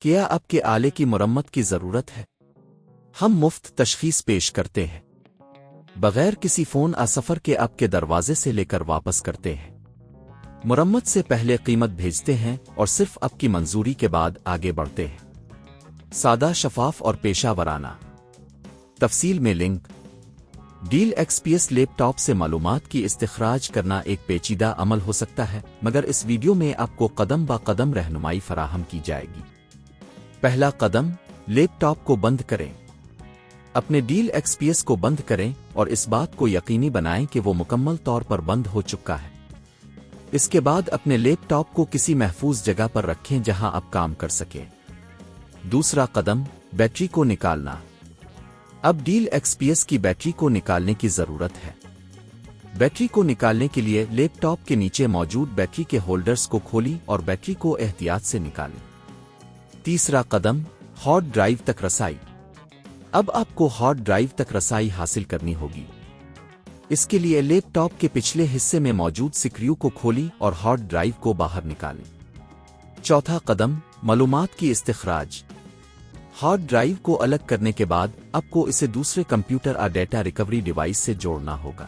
کیا اب کے آلے کی مرمت کی ضرورت ہے؟ ہم مفت تشخیص پیش کرتے ہیں بغیر کسی فون سفر کے اب کے دروازے سے لے کر واپس کرتے ہیں۔ مرمت سے پہلے قیمت بھیجتے ہیں اور صرف اب کی منظوری کے بعد آگے بڑھتے ہیں۔ سادہ، شفاف اور پیشہ ورانہ۔ تفصیل میں لنک۔ ڈیل ایکسپیس لیپ ٹاپ سے معلومات کی استخراج کرنا ایک پیچیدہ عمل ہو سکتا ہے، مگر اس ویڈیو میں آپ کو قدم با قدم رہنمائی فراہم کی جائے گی۔ پہلا قدم، لیپ ٹاپ کو بند کریں۔ اپنے ڈیل ایکسپیس کو بند کریں اور اس بات کو یقینی بنائیں کہ وہ مکمل طور پر بند ہو چکا ہے۔ اس کے بعد اپنے لیپ ٹاپ کو کسی محفوظ جگہ پر رکھیں جہاں آپ کام کر سکیں۔ دوسرا قدم، بیٹری کو نکالنا۔ اب ڈیل ایکسپیس کی بیٹری کو نکالنے کی ضرورت ہے۔ بیٹری کو نکالنے کے لیے لیپ ٹاپ کے نیچے موجود بیٹری کے ہولڈرز کو کھولیں اور بیٹری کو احتیاط سے نکالیں۔ تیسرا قدم، ہارڈ ڈرائیو تک رسائی۔ اب آپ کو ہارڈ ڈرائیو تک رسائی حاصل کرنی ہوگی۔ اس کے لیے لیپ ٹاپ کے پچھلے حصے میں موجود سکریو کو کھولیں اور ہارڈ ڈرائیو کو باہر نکالیں۔ چوتھا قدم، معلومات کی استخراج۔ ہارڈ ڈرائیو کو الگ کرنے کے بعد آپ کو اسے دوسرے کمپیوٹر ڈیٹا ریکوری ڈیوائس سے جوڑنا ہوگا۔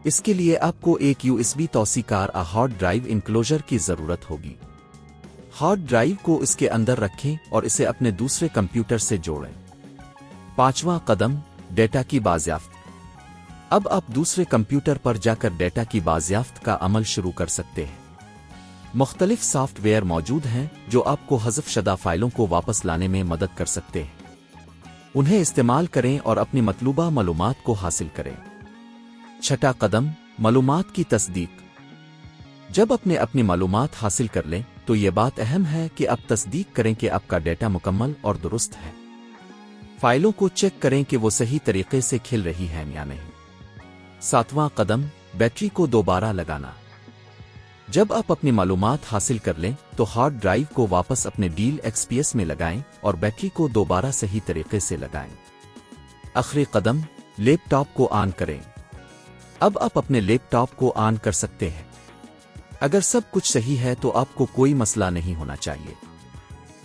اس کے لیے آپ کو ایک USB توسیع کار ہارڈ ڈرائیو انکلوژر کی ضرورت ہوگی۔ ہارڈ ڈرائیو کو اس کے اندر رکھیں اور اسے اپنے دوسرے کمپیوٹر سے جوڑیں۔ پانچواں قدم، ڈیٹا کی بازیافت۔ اب آپ دوسرے کمپیوٹر پر جا کر ڈیٹا کی بازیافت کا عمل شروع کر سکتے ہیں۔ مختلف سافٹ ویئر موجود ہیں جو آپ کو حذف شدہ فائلوں کو واپس لانے میں مدد کر سکتے ہیں۔ انہیں استعمال کریں اور اپنی مطلوبہ معلومات کو حاصل کریں۔ چھٹا قدم، معلومات کی تصدیق۔ جب اپنی معلومات حاصل کر لیں تو یہ بات اہم ہے کہ اب تصدیق کریں کہ آپ کا ڈیٹا مکمل اور درست ہے۔ فائلوں کو چیک کریں کہ وہ صحیح طریقے سے کھل رہی ہیں یا نہیں۔ ساتواں قدم، بیٹری کو دوبارہ لگانا۔ جب آپ اپنی معلومات حاصل کر لیں تو ہارڈ ڈرائیو کو واپس اپنے ڈیل ایکسپیس میں لگائیں اور بیٹری کو دوبارہ صحیح طریقے سے لگائیں۔ آخری قدم، لیپ ٹاپ کو آن کریں۔ اب آپ اپنے لیپ ٹاپ کو آن کر سکتے ہیں۔ اگر سب کچھ صحیح ہے تو آپ کو کوئی مسئلہ نہیں ہونا چاہیے۔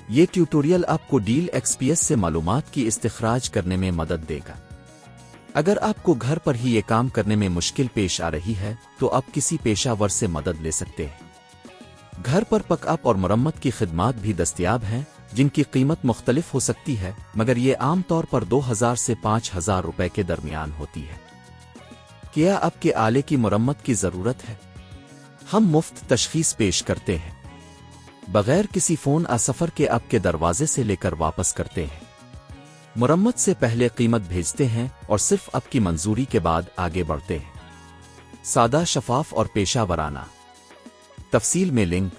یہ ٹیوٹوریل آپ کو ڈیل ایکسپیس سے معلومات کی استخراج کرنے میں مدد دے گا۔ اگر آپ کو گھر پر ہی یہ کام کرنے میں مشکل پیش آ رہی ہے تو آپ کسی پیشہ ور سے مدد لے سکتے ہیں۔ گھر پر پک اپ اور مرمت کی خدمات بھی دستیاب ہیں جن کی قیمت مختلف ہو سکتی ہے، مگر یہ عام طور پر 2000 سے 5000 روپے کے درمیان ہوتی ہے۔ کیا اب کے آلے کی مرمت کی ضرورت ہے؟ ہم مفت تشخیص پیش کرتے ہیں بغیر کسی فون سفر کے اب کے دروازے سے لے کر واپس کرتے ہیں۔ مرمت سے پہلے قیمت بھیجتے ہیں اور صرف اب کی منظوری کے بعد آگے بڑھتے ہیں۔ سادہ، شفاف اور پیشہ ورانہ۔ تفصیل میں لنک۔